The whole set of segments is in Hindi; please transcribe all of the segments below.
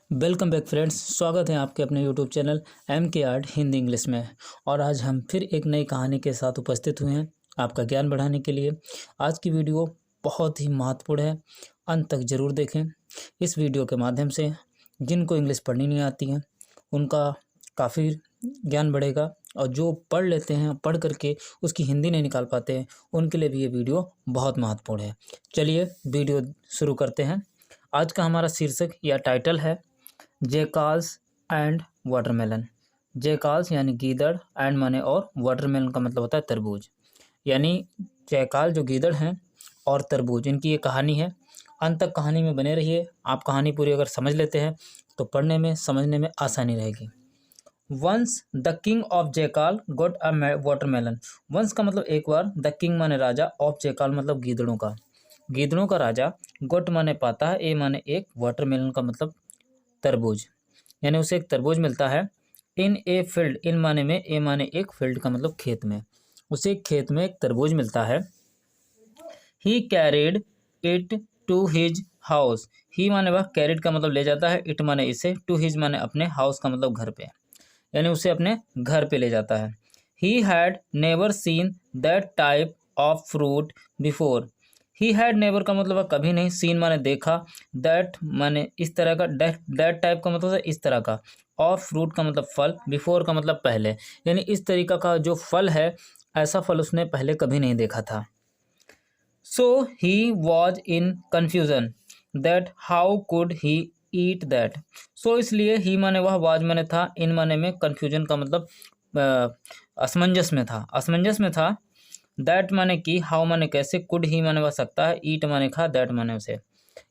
वेलकम बैक फ्रेंड्स, स्वागत है आपके अपने YouTube channel MK art Hindi English में। और आज हम फिर एक नई कहानी के साथ उपस्थित हुए हैं आपका ज्ञान बढ़ाने के लिए। आज की वीडियो बहुत ही महत्वपूर्ण है, अंत तक ज़रूर देखें। इस वीडियो के माध्यम से जिनको इंग्लिश पढ़नी नहीं आती है उनका काफ़ी ज्ञान बढ़ेगा, और जो पढ़ लेते हैं, पढ़ करके उसकी हिंदी नहीं निकाल पाते हैं, उनके लिए भी ये वीडियो बहुत महत्वपूर्ण है। चलिए वीडियो शुरू करते हैं। आज का हमारा शीर्षक या टाइटल है जेकाल्स एंड वाटरमेलन। जेकाल्स यानी गीदड़, एंड माने और, वाटरमेलन का मतलब होता है तरबूज। यानी जयकाल जो गीदड़ हैं और तरबूज, इनकी ये कहानी है। अंत तक कहानी में बने रहिए। आप कहानी पूरी अगर समझ लेते हैं तो पढ़ने में समझने में आसानी रहेगी। Once the king of jackal got a watermelon. Once का मतलब एक बार, द किंग माने राजा, ऑफ जेकाल मतलब गीदड़ों का राजा, गॉट माने पाता है, ए माने एक, वाटरमेलन का मतलब तरबूज, यानी उसे एक तरबूज मिलता है। इन ए फील्ड, इन माने में, ए माने एक, फील्ड का मतलब खेत में, उसे एक खेत में एक तरबूज मिलता है। He carried it to his house. He माने वह, कैरिड का मतलब ले जाता है, इट माने इसे, टू हिज माने अपने, हाउस का मतलब घर पे, यानी उसे अपने घर पे ले जाता है। He had never seen that type of fruit before. He had never का मतलब है कभी नहीं, सीन माने देखा, दैट माने इस तरह का, दैट टाइप का मतलब है इस तरह का, ऑफ फ्रूट का मतलब फल, बिफोर का मतलब पहले, यानी इस तरीका का जो फल है, ऐसा फल उसने पहले कभी नहीं देखा था। So he was in confusion that how could he eat that. So इसलिए, ही माने वह, वाज माने था, इन माने में, कन्फ्यूजन का मतलब असमंजस में था, दैट माने कि, हाउ माने कैसे, कुड ही माने वह सकता है, ईट माने खा, दैट माने उसे,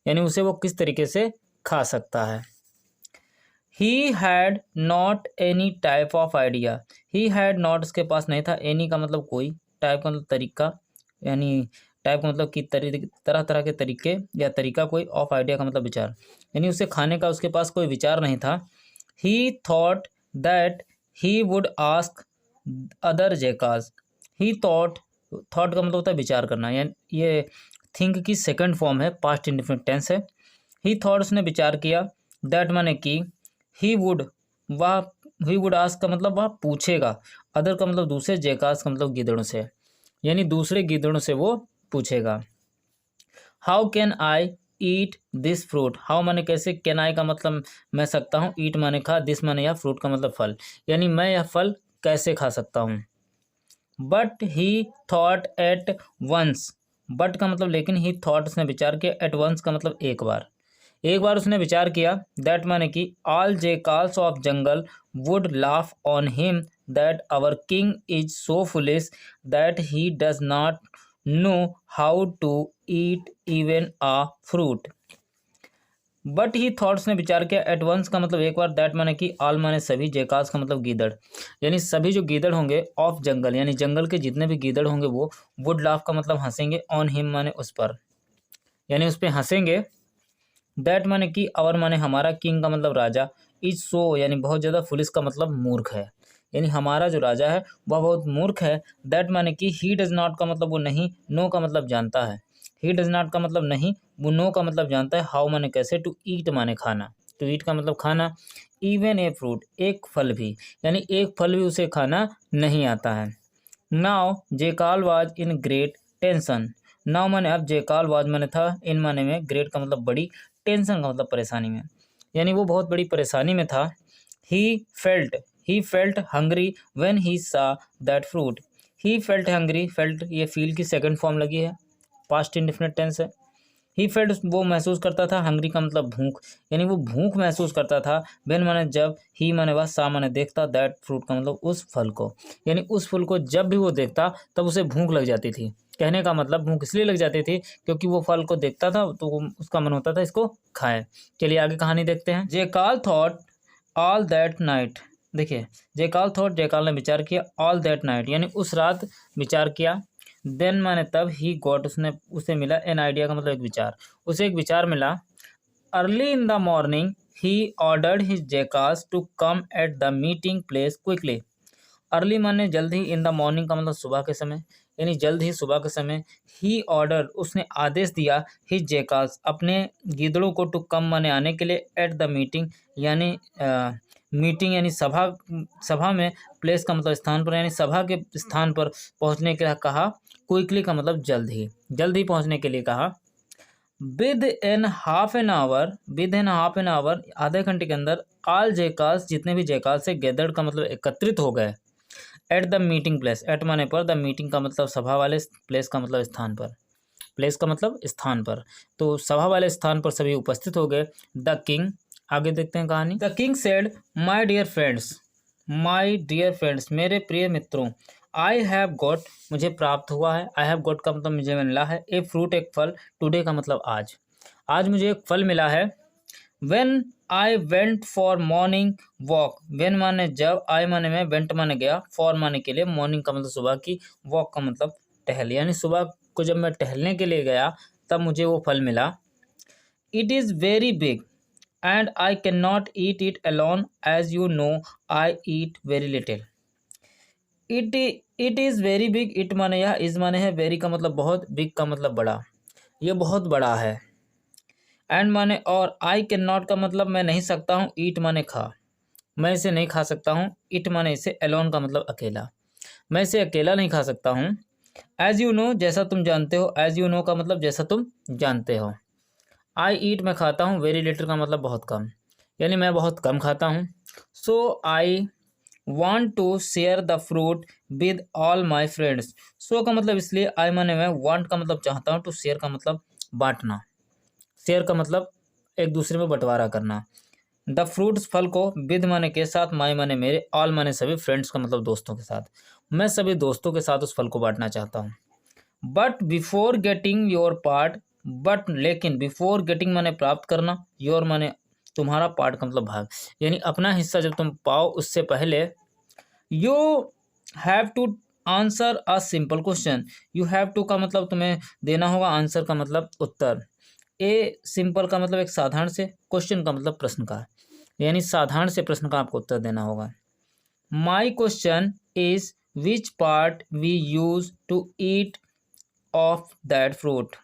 यानी उसे वो किस तरीके से खा सकता है। He had not any type of idea. He had not, उसके पास नहीं था, एनी का मतलब कोई, टाइप का मतलब तरीका, यानी टाइप का मतलब कि तरह तरह के तरीके या तरीका कोई, ऑफ आइडिया का मतलब विचार, यानी उसे खाने का उसके पास कोई विचार नहीं था। He thought that he would ask other jackals. He thought का मतलब होता है विचार करना, यानी ये थिंक की सेकंड फॉर्म है, पास्ट इंडेफिनिट टेंस है। ही थॉट, उसने विचार किया, दैट माने कि, ही वुड वह, ही वुड आस्क का मतलब वह पूछेगा, अदर का मतलब दूसरे, जेकास का मतलब गिदड़ों से, यानी दूसरे गिदड़ों से वो पूछेगा। How can I eat this fruit. How माने कैसे, कैन आई का मतलब मैं सकता हूँ, ईट माने खा, दिस माने यह, फ्रूट का मतलब फल, यानी मैं यह फल कैसे खा सकता हूँ। But he thought at once, but का मतलब लेकिन, ही थॉट उसने विचार किया, एट वंस का मतलब एक बार उसने विचार किया, दैट माने कि, all jackals of jungle would laugh on him that our king is so foolish that he does not know how to eat even a fruit. But he thoughts ने विचार किया, एट वंस का मतलब एक बार, दैट माने कि, ऑल माने सभी, जेकाल्स का मतलब गीदड़, यानी सभी जो गीदड़ होंगे, ऑफ जंगल यानी जंगल के जितने भी गीदड़ होंगे वो, वुड लाफ का मतलब हंसेंगे, ऑन हिम माने उस पर, यानी उस पर हंसेंगे। दैट माने कि, और माने हमारा, किंग का मतलब राजा, इज सो यानी बहुत ज़्यादा, फुलिस का मतलब मूर्ख है, यानी हमारा जो राजा है वह बहुत मूर्ख है। दैट माने कि, ही डज नॉट का मतलब वो नहीं, नो का मतलब जानता है, ही डज नॉट का मतलब नहीं, वो नो का मतलब जानता है, हाउ माने कैसे, टू ईट माने खाना, टू ईट का मतलब खाना, इवन ए फ्रूट एक फल भी, यानी एक फल भी उसे खाना नहीं आता है। Now jackal was in great tension. Now माने अब, जेकाल वाज माने था, इन माने में, ग्रेट का मतलब बड़ी, टेंशन का मतलब परेशानी में, यानी वो बहुत बड़ी परेशानी में था। He felt hungry when he saw that fruit. He felt hungry, felt ये फील की सेकंड फॉर्म लगी है, पास्ट इंडेफिनिट टेंस है। ही फेल्ट वो महसूस करता था, हंग्री का मतलब भूख, यानी वो भूख महसूस करता था, व्हेन माने जब, ही माने वह, सा माने देखता, दैट फ्रूट का मतलब उस फल को, यानी उस फल को जब भी वो देखता तब उसे भूख लग जाती थी। कहने का मतलब भूख इसलिए लग जाती थी क्योंकि वो फल को देखता था तो उसका मन होता था इसको खाए। चलिए आगे कहानी देखते हैं। जेकाल थॉट ऑल दैट नाइट। देखिए, जेकाल ने विचार किया, ऑल दैट नाइट यानी उस रात विचार किया। देन माने तब, ही गॉट उसे मिला, एन आइडिया का मतलब एक विचार, उसे एक विचार मिला। Early in the morning he ordered his jackals to come at the meeting place quickly. Early माने जल्दी, इन द मॉर्निंग का मतलब सुबह के समय, यानी जल्द ही सुबह के समय। ही ऑर्डर उसने आदेश दिया, हिज जैकाल्स अपने गीदड़ों को, टू कम माने आने के लिए, एट द मीटिंग यानी मीटिंग यानी सभा में, प्लेस का मतलब स्थान पर यानी सभा के स्थान पर पहुंचने के लिए कहा। क्विकली का मतलब जल्द ही पहुंचने के लिए कहा। With in half an hour आधे घंटे के अंदर, ऑल जैकाल्स जितने भी जैकाल्स है, गैदर्ड का मतलब एकत्रित हो गए, at the meeting place, at माने पर, द मीटिंग का मतलब सभा वाले, प्लेस का मतलब स्थान पर, प्लेस का मतलब स्थान पर, तो सभा वाले स्थान पर सभी उपस्थित हो गए। द किंग, आगे देखते हैं कहानी। The king said, my dear friends मेरे प्रिय मित्रों, आई हैव गॉट मुझे प्राप्त हुआ है, आई हैव गॉट का मतलब मुझे मिला है, ए फ्रूट एक फल, टुडे का मतलब आज मुझे एक फल मिला है। When I went for morning walk, when माने जब, आई माने मैं, वेंट माने गया, फॉर माने के लिए, मॉर्निंग का मतलब सुबह की, वॉक का मतलब टहल, यानी सुबह को जब मैं टहलने के लिए गया तब मुझे वो फल मिला। It is very big and I can not eat it alone, as you know I eat very little. It is very big, it माने यह, इज़ माने है, वेरी का मतलब बहुत, बिग का मतलब बड़ा, ये बहुत बड़ा है। एंड माने और, आई कैन नॉट का मतलब मैं नहीं सकता हूँ, ईट माने खा, मैं इसे नहीं खा सकता हूँ, इट माने इसे, अलोन का मतलब अकेला, मैं इसे अकेला नहीं खा सकता हूँ। एज यू नो जैसा तुम जानते हो, एज यू नो का मतलब जैसा तुम जानते हो। आई ईट मैं खाता हूँ, वेरी लिटिल का मतलब बहुत कम, यानी मैं बहुत कम खाता हूँ। So I want to share the fruit with all my friends, so का मतलब इसलिए, आई माने मैं, वांट का मतलब चाहता हूँ, टू शेयर का मतलब बांटना, शेयर का मतलब एक दूसरे में बंटवारा करना। द फ्रूट्स फल को, विद माने के साथ, माई माने मेरे, ऑल माने सभी, फ्रेंड्स का मतलब दोस्तों के साथ, मैं सभी दोस्तों के साथ उस फल को बांटना चाहता हूँ। But before getting your part, but लेकिन, बिफोर गेटिंग माने प्राप्त करना, योर माने तुम्हारा, पार्ट का मतलब भाग, यानी अपना हिस्सा जब तुम पाओ उससे पहले, you have to answer a simple question, you have to का मतलब तुम्हें देना होगा, आंसर का मतलब उत्तर, ए सिंपल का मतलब एक साधारण से, क्वेश्चन का मतलब प्रश्न का, यानी साधारण से प्रश्न का आपको उत्तर देना होगा। My question is which part we use to eat of that fruit,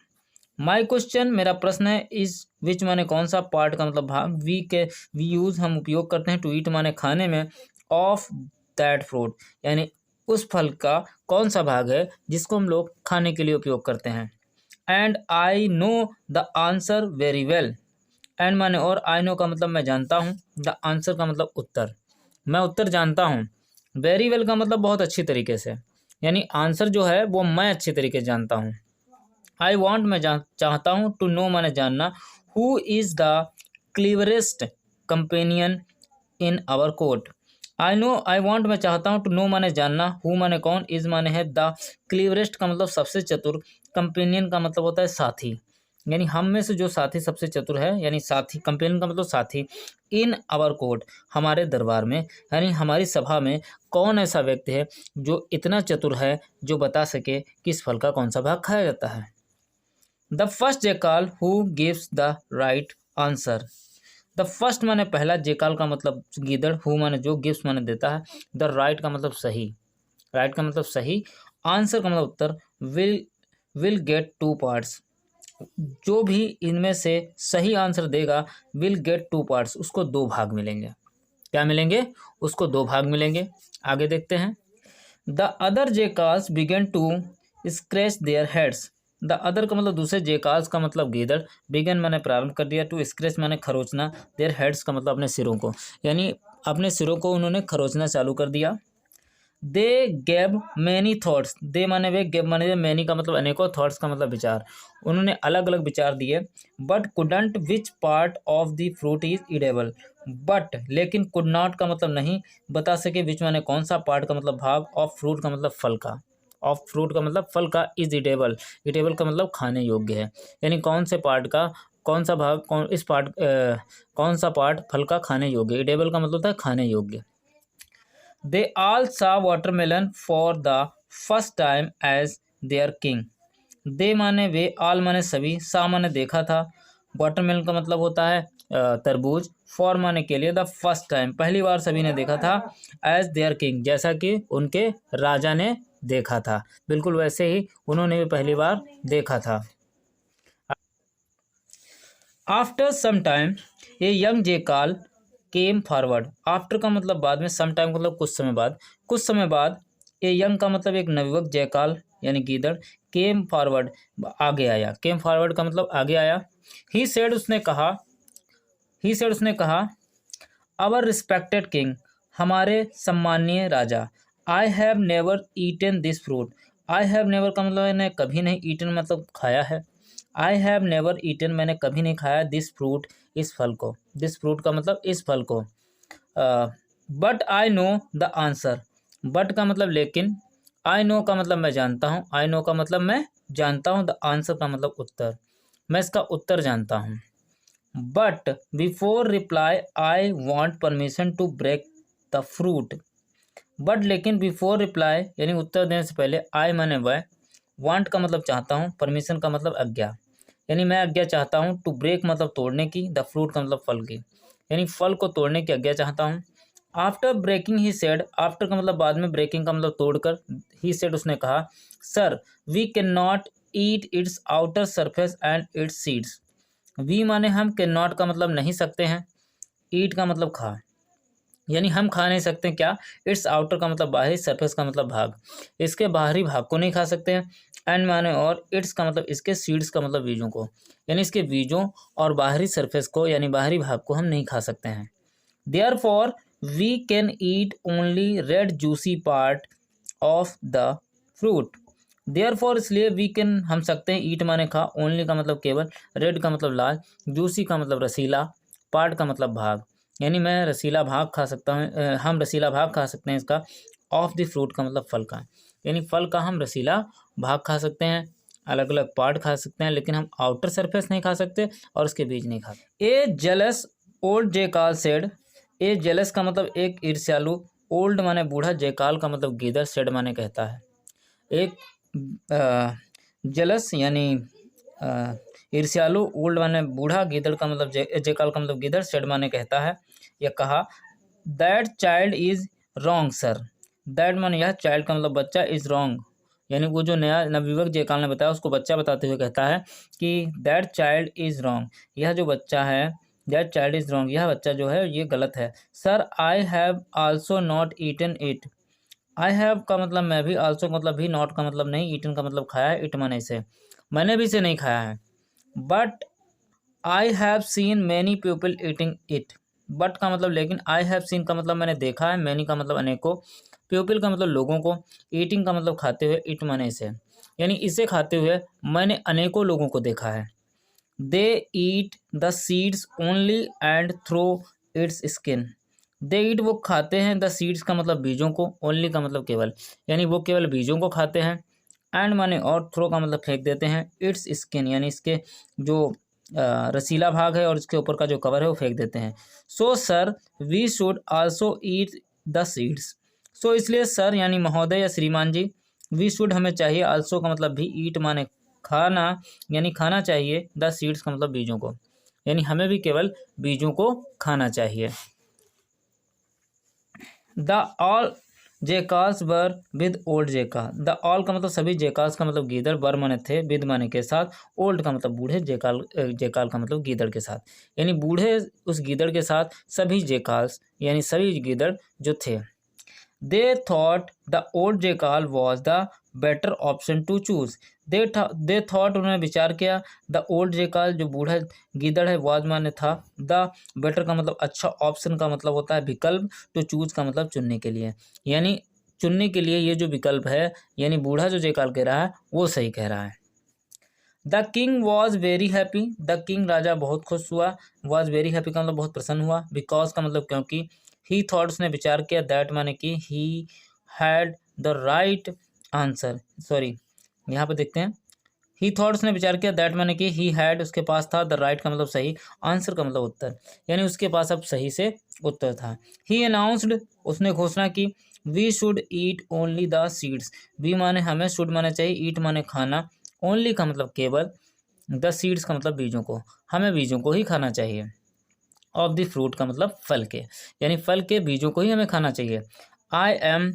my question मेरा प्रश्न है, इज विच माने कौन सा, पार्ट का मतलब भाग, वी यूज हम उपयोग करते हैं, टू ईट माने खाने में, ऑफ दैट फ्रूट यानी उस फल का कौन सा भाग है जिसको हम लोग खाने के लिए उपयोग करते हैं। And I know the answer very well, and माने और, आई नो का मतलब मैं जानता हूँ, द आंसर का मतलब उत्तर, मैं उत्तर जानता हूँ, वेरी वेल का मतलब बहुत अच्छी तरीके से, यानी आंसर जो है वो मैं अच्छी तरीके से जानता हूँ। आई वॉन्ट मैं चाहता हूँ, टू नो माने जानना, who is the cleverest companion in our court, I want मैं चाहता हूँ, टू नो माने जानना, हु माने कौन, इज माने है, द क्लीवरेस्ट का मतलब सबसे चतुर, कंपेनियन का मतलब होता है साथी, यानी हम में से जो साथी सबसे चतुर है, यानी साथी, कंपेनियन का मतलब साथी, इन आवर कोर्ट हमारे दरबार में, यानी हमारी सभा में कौन ऐसा व्यक्ति है जो इतना चतुर है जो बता सके कि इस फल का कौन सा भाग खाया जाता है। The first jackal who gives the right answer, the first माने पहला, जेकाल का मतलब गीदड़, हु माने जो, गिव्स माने देता है, द राइट का मतलब सही, राइट का मतलब सही, आंसर का मतलब उत्तर, विल गेट टू पार्ट्स, जो भी इनमें से सही आंसर देगा, विल गेट टू पार्ट्स उसको दो भाग मिलेंगे, क्या मिलेंगे, उसको दो भाग मिलेंगे। आगे देखते हैं। The other jackals began to scratch their heads, the other का मतलब दूसरे, जेकाल्स का मतलब गीदड़, बिगन मैंने प्रारंभ कर दिया, टू स्क्रैच मैंने खरोचना, देयर हेड्स का मतलब अपने सिरों को, यानी अपने सिरों को उन्होंने खरोचना चालू कर दिया। दे गेव मैनी थॉट्स, दे माने वे, गेव माने मैनी का मतलब अनेकों, थॉट्स का मतलब विचार, उन्होंने अलग अलग विचार दिए। But couldn't which part of the fruit is edible, but लेकिन कुड नॉट का मतलब नहीं बता सके, विच माने कौन सा, पार्ट का मतलब भाग, ऑफ फ्रूट का मतलब फल का, ऑफ फ्रूट का मतलब फल का, इज ईडेबल, ईडेबल का मतलब खाने योग्य है, यानी कौन से पार्ट का कौन सा भाग, कौन सा पार्ट फल का खाने योग्य, ईडेबल का मतलब होता है खाने योग्य। They all saw watermelon for the first time as their king, they माने वे, ऑल माने सभी, सा माने देखा था, वाटरमेलन का मतलब होता है तरबूज, फॉर माने के लिए, द फर्स्ट टाइम पहली बार सभी ने देखा था, एज देयर किंग जैसा कि उनके राजा ने देखा था। बिल्कुल वैसे ही उन्होंने भी पहली बार देखा था। After some time a young jackal came forward. After का मतलब बाद में, सम टाइम मतलब कुछ समय बाद, कुछ समय बाद, ए यंग का मतलब एक नवयुवक, जयकाल यानी गीदड़, केम फॉरवर्ड आगे आया। केम फॉरवर्ड का मतलब आगे आया। ही सेड उसने कहा, ही सेड उसने कहा, आवर रिस्पेक्टेड किंग, हमारे सम्माननीय राजा, I have never eaten this fruit. I have never का मतलब मैंने कभी नहीं, ईटन मतलब खाया है। आई हैव नेवर ईटन मैंने कभी नहीं खाया, दिस फ्रूट इस फल को, दिस फ्रूट का मतलब इस फल को। But I know the answer, but का मतलब लेकिन, आई नो का मतलब मैं जानता हूँ, आई नो का मतलब मैं जानता हूँ, द आंसर का मतलब उत्तर, मैं इसका उत्तर जानता हूँ। But before reply I want permission to break the fruit. But लेकिन बिफोर रिप्लाई यानी उत्तर देने से पहले, आई माने वह, वांट का मतलब चाहता हूँ, परमिशन का मतलब आज्ञा, यानी मैं आज्ञा चाहता हूँ, टू ब्रेक मतलब तोड़ने की, द फ्रूट का मतलब फल की, यानी फल को तोड़ने की आज्ञा चाहता हूँ। After breaking he said, after का मतलब बाद में, ब्रेकिंग का मतलब तोड़कर, ही सेड उसने कहा, sir we can not eat its outer surface and its seeds. We माने हम, कैन नॉट का मतलब नहीं सकते हैं, ईट का मतलब खा, यानी हम खा नहीं सकते क्या, इट्स आउटर का मतलब बाहरी, सरफेस का मतलब भाग, इसके बाहरी भाग को नहीं खा सकते हैं। एंड माने और, इट्स का मतलब इसके, सीड्स का मतलब बीजों को, यानी इसके बीजों और बाहरी सरफेस को यानी बाहरी भाग को हम नहीं खा सकते हैं। Therefore we can eat only red juicy part of the fruit. Therefore इसलिए, वी कैन हम सकते हैं, ईट माने खा, ओनली का मतलब केवल, रेड का मतलब लाल, जूसी का मतलब रसीला, पार्ट का मतलब भाग, यानी मैं रसीला भाग खा सकता हूँ, हम रसीला भाग खा सकते हैं इसका। ऑफ द फ्रूट का मतलब फल का, यानी फल का हम रसीला भाग खा सकते हैं, अलग अलग पार्ट खा सकते हैं, लेकिन हम आउटर सरफेस नहीं खा सकते और उसके बीज नहीं खा सकते। ए जेलस ओल्ड जेकाल सेड, ए जेलस का मतलब एक ईर्ष्यालु, ओल्ड माने बूढ़ा, जेकाल का मतलब गीदड़, सेड माने कहता है। एक जलस यानी ईर्ष्यालु, ओल्ड माने बूढ़ा, गीदड़ का मतलब जेकाल का मतलब गीदड़, सेड माने कहता है, यह कहा, that child is wrong sir. That माने यह, चाइल्ड का मतलब बच्चा, इज रॉन्ग यानी वो जो नया नवयुवक जेकाल ने बताया उसको बच्चा बताते हुए कहता है कि दैट चाइल्ड इज रॉन्ग, यह जो बच्चा है, दैट चाइल्ड इज रॉन्ग, यह बच्चा जो है ये गलत है। Sir I have also not eaten it. I have का मतलब मैं भी, आल्सो का मतलब भी, नॉट का मतलब नहीं, ईटन का मतलब खाया है, इट माने इसे, मैंने भी इसे नहीं खाया है। But I have seen many people eating it. But का मतलब लेकिन, आई हैव सीन का मतलब मैंने देखा है, मैनी का मतलब अनेकों, पीपल का मतलब लोगों को, ईटिंग का मतलब खाते हुए, इट माने इसे, यानी इसे खाते हुए मैंने अनेकों लोगों को देखा है। They eat the seeds only and throw its skin. They eat वो खाते हैं, द सीड्स का मतलब बीजों को, ओनली का मतलब केवल, यानी वो केवल बीजों को खाते हैं, एंड माने और, थ्रो का मतलब फेंक देते हैं, इट्स स्किन यानी इसके जो रसीला भाग है और इसके ऊपर का जो कवर है वो फेंक देते हैं। So sir we should also eat the seeds. So इसलिए सर यानी महोदय या श्रीमान जी, वी शुड हमें चाहिए, आल्सो का मतलब भी, ईट माने खाना, यानी खाना चाहिए, द सीड्स का मतलब बीजों को, यानी हमें भी केवल बीजों को खाना चाहिए। The all jackals were with old jackal. The all का मतलब सभी, जेकाल्स का मतलब गीदड़, वर माने थे, विद माने के साथ, ओल्ड का मतलब बूढ़े, जेकाल जेकाल का मतलब गीदड़ के साथ, यानी बूढ़े उस गीदड़ के साथ सभी जेकाल्स यानी सभी गीदड़ जो थे। They thought the old jackal was the better option to choose. They thought उन्होंने विचार किया, द ओल्ड जेकाल जो बूढ़ा गीदड़ है, वॉज माने था, द बेटर का मतलब अच्छा, ऑप्शन का मतलब होता है विकल्प, टू चूज का मतलब चुनने के लिए, यानी चुनने के लिए ये जो विकल्प है, यानी बूढ़ा जो जेकाल कह रहा है वो सही कह रहा है। The king was very happy. The king राजा बहुत खुश हुआ, वॉज वेरी हैप्पी का मतलब बहुत प्रसन्न हुआ, बिकॉज का मतलब क्योंकि, ही थॉट उसने विचार किया, दैट माने कि, he had the right answer, sorry यहाँ पे देखते हैं, ही थॉट उसने विचार किया, दैट माने कि, ही हैड उसके पास था, द राइट का मतलब सही, आंसर का मतलब उत्तर, यानी उसके पास अब सही से उत्तर था। ही अनाउंस्ड उसने घोषणा की, we should eat only the seeds. We माने हमें, शुड माने चाहिए, ईट माने खाना, ओनली का मतलब केवल, द सीड्स का मतलब बीजों को, हमें बीजों को ही खाना चाहिए, ऑफ द फ्रूट का मतलब फल के, यानी फल के बीजों को ही हमें खाना चाहिए। I am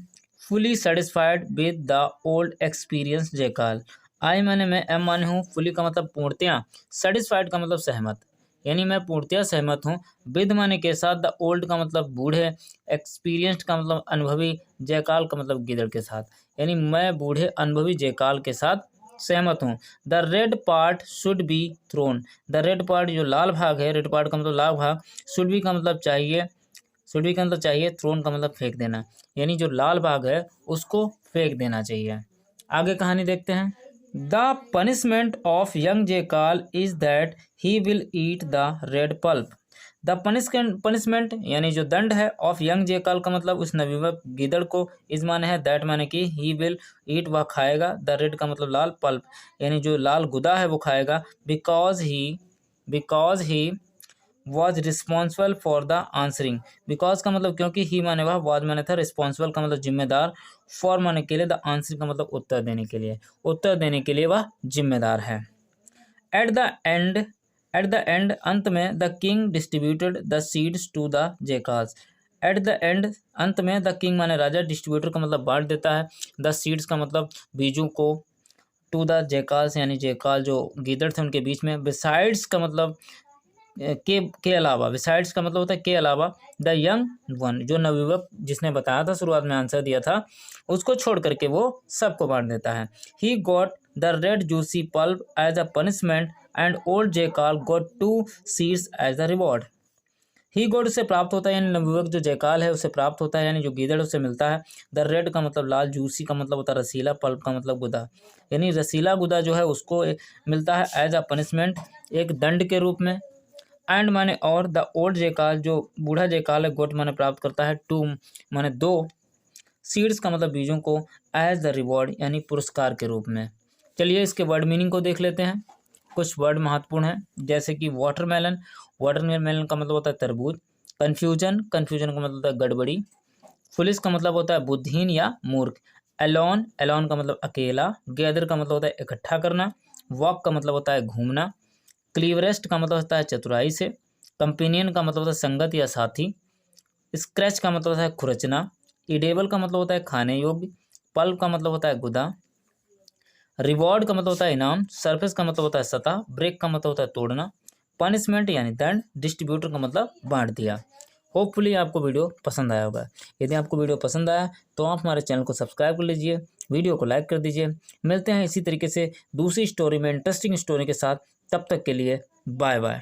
fully satisfied with the old experience jackal. I माने मैं, एम माने हूँ, फुली का मतलब पूर्णतया, सेटिस्फाइड का मतलब सहमत, यानी मैं पूर्णतया सहमत हूँ। विद माने के साथ, द ओल्ड का मतलब बूढ़े, एक्सपीरियंस्ड का मतलब अनुभवी, जयकाल का मतलब गिदड़ के साथ, यानी मैं बूढ़े अनुभवी जयकाल के साथ सहमत हूँ। The red part should be thrown. The red part जो लाल भाग है, रेड पार्ट का मतलब लाल भाग, शुड बी का मतलब चाहिए, शुड बी का मतलब चाहिए, थ्रोन का मतलब फेंक देना, यानी जो लाल भाग है उसको फेंक देना चाहिए। आगे कहानी देखते हैं। The punishment of young jackal is that he will eat the red pulp. The punishment यानी जो दंड है, ऑफ यंग जेकाल का मतलब उस नवयुवक गिदड़ को, इज माने है, दैट माने कि, ही विल ईट वह खाएगा, द रेड का मतलब लाल, पल्प यानी जो लाल गुदा है वो खाएगा, because he was responsible for the answering. Because का मतलब क्योंकि, ही माने वह, वॉज माने था, रिस्पॉन्सिबल का मतलब जिम्मेदार, फॉर माने के लिए, द आंसरिंग का मतलब उत्तर देने के लिए, उत्तर देने के लिए वह जिम्मेदार है। एट द एंड अंत में, the king distributed the seeds to the jackals. At the end अंत में, द किंग माने राजा, डिस्ट्रीब्यूटर का मतलब बांट देता है, द सीड्स का मतलब बीजों को, टू द जेकाल्स यानी जेकाल जो गीदड़ थे उनके बीच में, बिसाइड्स का मतलब के अलावा, बिसाइड्स का मतलब होता है के अलावा, द यंग वन जो नवयुवक जिसने बताया था, शुरुआत में आंसर दिया था, उसको छोड़ करके वो सबको बांट देता है। He got the red juicy pulp as a punishment and old jackal got 2 seeds as the reward. He got उसे प्राप्त होता है, यानी नवयुवक जो जयकाल है उसे प्राप्त होता है, यानी जो गीदड़ उसे मिलता है। द रेड का मतलब लाल, जूसी का मतलब होता है रसीला, पल्प का मतलब गुदा, यानी रसीला गुदा जो है उसको मिलता है एज अ पनिशमेंट, एक दंड के रूप में। एंड माने और, द ओल्ड जेकाल जो बूढ़ा जेकाल है, गोट माने प्राप्त करता है, 2 माने 2, सीड्स का मतलब बीजों को, एज द रिवॉर्ड यानी पुरस्कार के रूप में। चलिए इसके वर्ड मीनिंग को देख लेते हैं। कुछ वर्ड महत्वपूर्ण हैं, जैसे कि वाटरमेलन, वाटरमेलन का मतलब होता है तरबूज। कन्फ्यूजन, कन्फ्यूजन का मतलब होता है गड़बड़ी। फुलिश का मतलब होता है बुद्धिहीन या मूर्ख। एलोन, एलोन का मतलब अकेला। गैदर का मतलब होता है इकट्ठा करना। वॉक का मतलब होता है घूमना। क्लीवरेस्ट का मतलब होता है चतुराई से। कंपेनियन का मतलब होता है संगत या साथी। स्क्रैच का मतलब होता है खुरचना। इडेबल का मतलब होता है खाने योग्य। पल्प का मतलब होता है गुदा। रिवॉर्ड का मतलब होता है इनाम। सरफेस का मतलब होता है सतह। ब्रेक का मतलब होता है तोड़ना। पनिशमेंट यानी दंड। डिस्ट्रीब्यूटर का मतलब बांट दिया। होपफुली आपको वीडियो पसंद आया होगा। यदि आपको वीडियो पसंद आया तो आप हमारे चैनल को सब्सक्राइब कर लीजिए, वीडियो को लाइक कर दीजिए। मिलते हैं इसी तरीके से दूसरी स्टोरी में, इंटरेस्टिंग स्टोरी के साथ। तब तक के लिए बाय बाय।